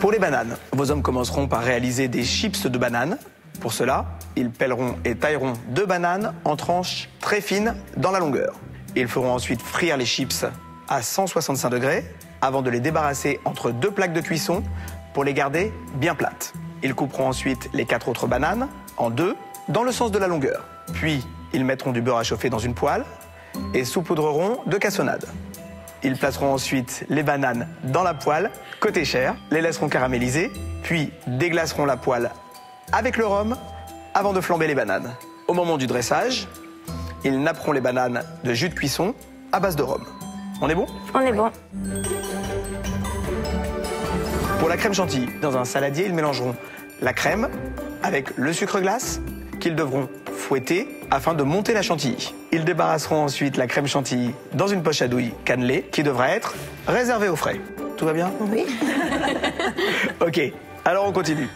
Pour les bananes, vos hommes commenceront par réaliser des chips de bananes. Pour cela, ils pèleront et tailleront 2 bananes en tranches très fines dans la longueur. Ils feront ensuite frire les chips à 165 degrés avant de les débarrasser entre 2 plaques de cuisson pour les garder bien plates. Ils couperont ensuite les 4 autres bananes en 2 dans le sens de la longueur. Puis, ils mettront du beurre à chauffer dans une poêle et saupoudreront de cassonade. Ils placeront ensuite les bananes dans la poêle, côté chair, les laisseront caraméliser, puis déglaceront la poêle avec le rhum avant de flamber les bananes. Au moment du dressage, ils napperont les bananes de jus de cuisson à base de rhum. On est bon? On est bon. Pour la crème chantilly, dans un saladier, ils mélangeront la crème avec le sucre glace qu'ils devront fouetter afin de monter la chantilly. Ils débarrasseront ensuite la crème chantilly dans une poche à douille cannelée qui devra être réservée au frais. Tout va bien? Oui. Ok, alors on continue.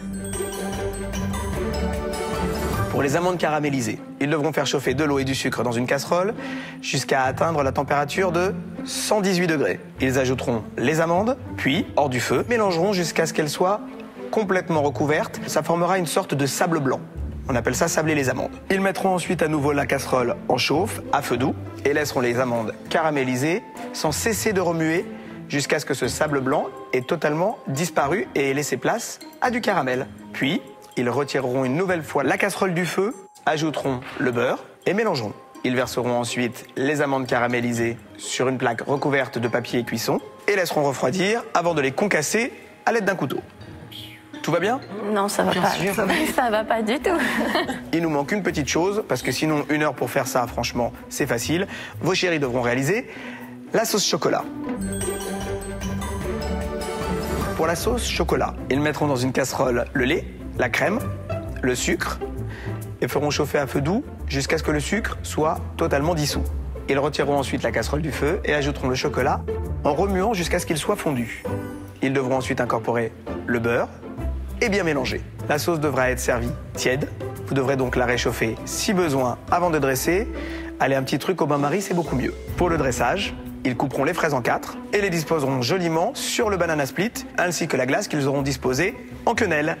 Pour les amandes caramélisées, ils devront faire chauffer de l'eau et du sucre dans une casserole jusqu'à atteindre la température de 118 degrés. Ils ajouteront les amandes, puis, hors du feu, mélangeront jusqu'à ce qu'elles soient complètement recouvertes. Ça formera une sorte de sable blanc. On appelle ça sabler les amandes. Ils mettront ensuite à nouveau la casserole en chauffe, à feu doux, et laisseront les amandes caraméliser sans cesser de remuer jusqu'à ce que ce sable blanc ait totalement disparu et ait laissé place à du caramel. Puis, ils retireront une nouvelle fois la casserole du feu, ajouteront le beurre et mélangeront. Ils verseront ensuite les amandes caramélisées sur une plaque recouverte de papier cuisson et laisseront refroidir avant de les concasser à l'aide d'un couteau. Tout va bien? Non, ça va pas. Ça va pas du tout. Il nous manque une petite chose, parce que sinon 1 heure pour faire ça, franchement, c'est facile. Vos chéris devront réaliser la sauce chocolat. Pour la sauce chocolat, ils mettront dans une casserole le lait, la crème, le sucre et feront chauffer à feu doux jusqu'à ce que le sucre soit totalement dissous. Ils retireront ensuite la casserole du feu et ajouteront le chocolat en remuant jusqu'à ce qu'il soit fondu. Ils devront ensuite incorporer le beurre et bien mélanger. La sauce devra être servie tiède. Vous devrez donc la réchauffer si besoin avant de dresser. Allez, un petit truc au bain-marie, c'est beaucoup mieux. Pour le dressage, ils couperont les fraises en 4 et les disposeront joliment sur le banana split ainsi que la glace qu'ils auront disposée en quenelle.